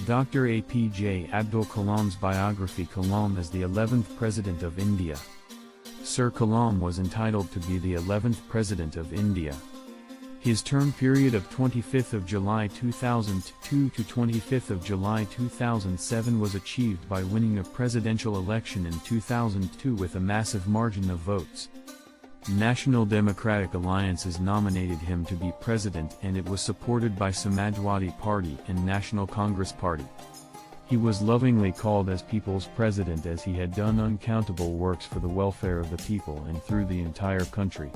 Dr. APJ Abdul Kalam's biography. Kalam is the 11th President of India. Sir Kalam was entitled to be the 11th President of India. His term period of 25th of July 2002 to 25th of July 2007 was achieved by winning a presidential election in 2002 with a massive margin of votes. National Democratic Alliances nominated him to be president, and it was supported by Samajwadi Party and National Congress Party. He was lovingly called as People's President, as he had done uncountable works for the welfare of the people and through the entire country.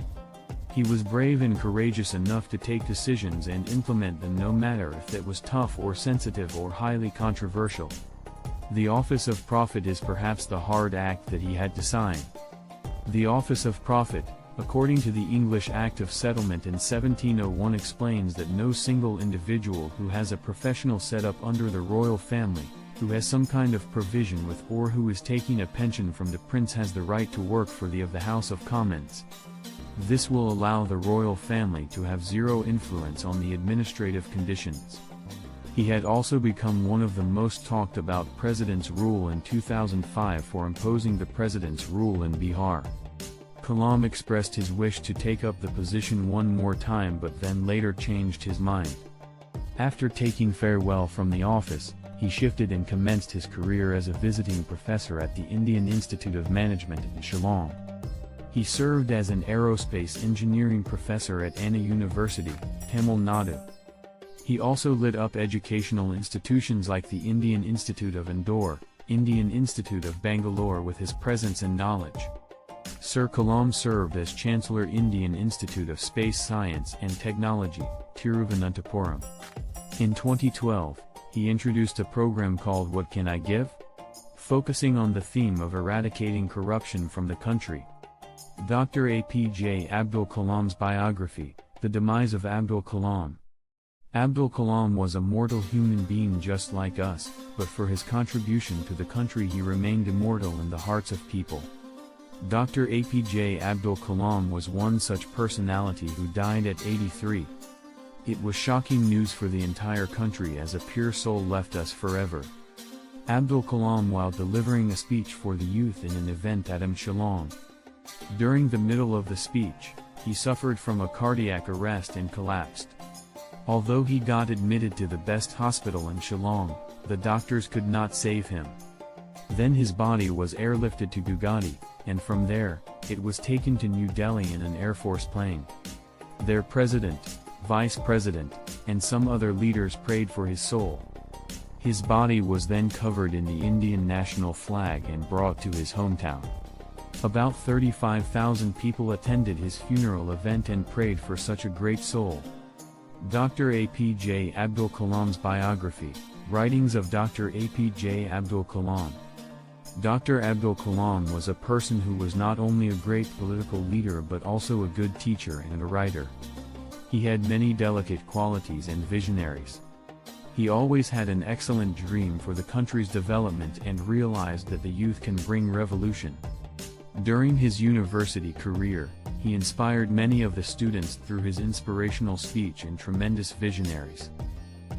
He was brave and courageous enough to take decisions and implement them, no matter if it was tough or sensitive or highly controversial. The office of prophet is perhaps the hard act that he had to sign. The office of prophet, according to the English Act of Settlement in 1701, explains that no single individual who has a professional set up under the royal family, who has some kind of provision with, or who is taking a pension from the prince, has the right to work for the House of Commons. This will allow the royal family to have zero influence on the administrative conditions. He had also become one of the most talked about president's rule in 2005 for imposing the president's rule in Bihar. Kalam expressed his wish to take up the position one more time, but then later changed his mind. After taking farewell from the office, he shifted and commenced his career as a visiting professor at the Indian Institute of Management in Shillong. He served as an aerospace engineering professor at Anna University, Tamil Nadu. He also lit up educational institutions like the Indian Institute of Indore, Indian Institute of Bangalore with his presence and knowledge. Sir Kalam served as Chancellor, Indian Institute of Space Science and Technology, Tiruvananthapuram. In 2012, he introduced a program called What Can I Give? Focusing on the theme of eradicating corruption from the country. Dr. APJ Abdul Kalam's biography, The Demise of Abdul Kalam. Abdul Kalam was a mortal human being just like us, but for his contribution to the country he remained immortal in the hearts of people. Dr. APJ Abdul Kalam was one such personality who died at 83. It was shocking news for the entire country, as a pure soul left us forever. Abdul Kalam, while delivering a speech for the youth in an event at Shillong. During the middle of the speech, he suffered from a cardiac arrest and collapsed. Although he got admitted to the best hospital in Shillong, the doctors could not save him. Then his body was airlifted to Guwahati, and from there, it was taken to New Delhi in an Air Force plane. Their president, vice president, and some other leaders prayed for his soul. His body was then covered in the Indian national flag and brought to his hometown. About 35,000 people attended his funeral event and prayed for such a great soul. Dr. APJ Abdul Kalam's biography, Writings of Dr. APJ Abdul Kalam. Dr. Abdul Kalam was a person who was not only a great political leader but also a good teacher and a writer. He had many delicate qualities and visionaries. He always had an excellent dream for the country's development and realized that the youth can bring revolution. During his university career, he inspired many of the students through his inspirational speech and tremendous visionaries.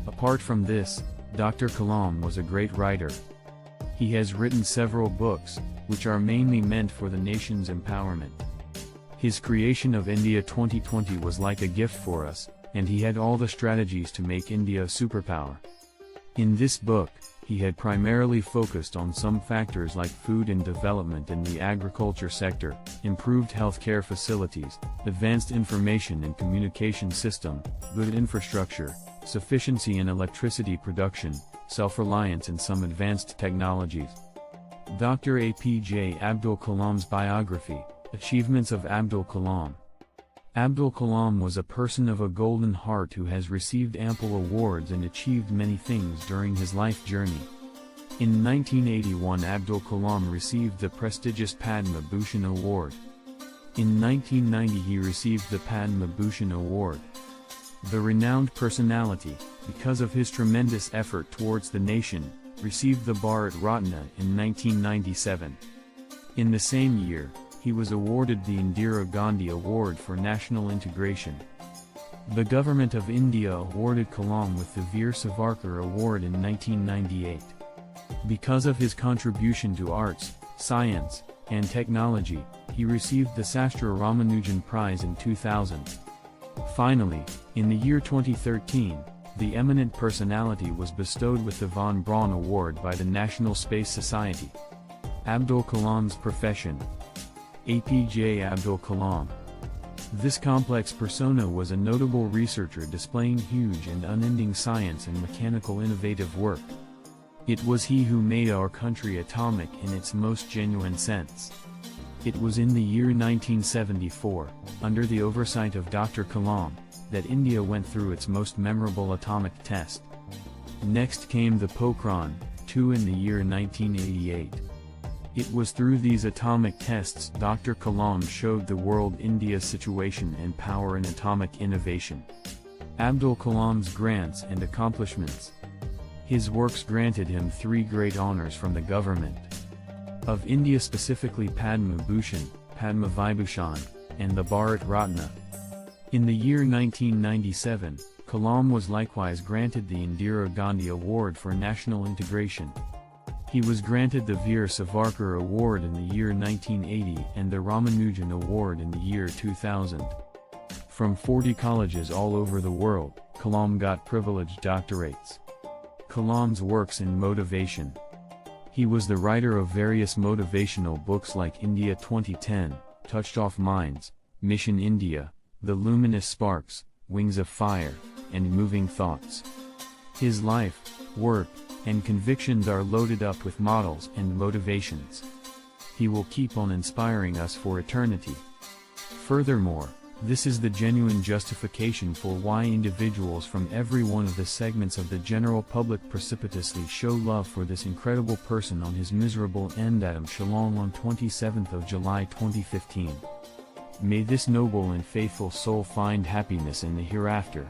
Apart from this, Dr. Kalam was a great writer. He has written several books, which are mainly meant for the nation's empowerment. His creation of India 2020 was like a gift for us, and he had all the strategies to make India a superpower. In this book, he had primarily focused on some factors like food and development in the agriculture sector, improved healthcare facilities, advanced information and communication system, good infrastructure, sufficiency in electricity production, self-reliance and some advanced technologies. Dr. APJ Abdul Kalam's biography, Achievements of Abdul Kalam. Abdul Kalam was a person of a golden heart who has received ample awards and achieved many things during his life journey. In 1981, Abdul Kalam received the prestigious Padma Bhushan Award. In 1990 he received the Padma Bhushan Award. The renowned personality, because of his tremendous effort towards the nation, received the Bharat Ratna in 1997. In the same year, he was awarded the Indira Gandhi Award for National Integration. The government of India awarded Kalam with the Veer Savarkar Award in 1998. Because of his contribution to arts, science, and technology, he received the Sastra Ramanujan Prize in 2000. Finally, in the year 2013, the eminent personality was bestowed with the Von Braun Award by the National Space Society. Abdul Kalam's profession. APJ Abdul Kalam. This complex persona was a notable researcher displaying huge and unending science and mechanical innovative work. It was he who made our country atomic in its most genuine sense. It was in the year 1974, under the oversight of Dr. Kalam, that India went through its most memorable atomic test. Next came the Pokhran-2 in the year 1988. It was through these atomic tests Dr. Kalam showed the world India's situation and power in atomic innovation. Abdul Kalam's grants and accomplishments. His works granted him 3 great honors from the government of India, specifically Padma Bhushan, Padma Vibhushan, and the Bharat Ratna. In the year 1997, Kalam was likewise granted the Indira Gandhi Award for National Integration. He was granted the Veer Savarkar Award in the year 1980 and the Ramanujan Award in the year 2000. From 40 colleges all over the world, Kalam got privileged doctorates. Kalam's works in motivation. He was the writer of various motivational books like India 2010, Touched Off Minds, Mission India, The Luminous Sparks, Wings of Fire, and Moving Thoughts. His life, work, and convictions are loaded up with models and motivations. He will keep on inspiring us for eternity. Furthermore, this is the genuine justification for why individuals from every one of the segments of the general public precipitously show love for this incredible person on his miserable end. Shillong on 27th of July 2015. May this noble and faithful soul find happiness in the hereafter.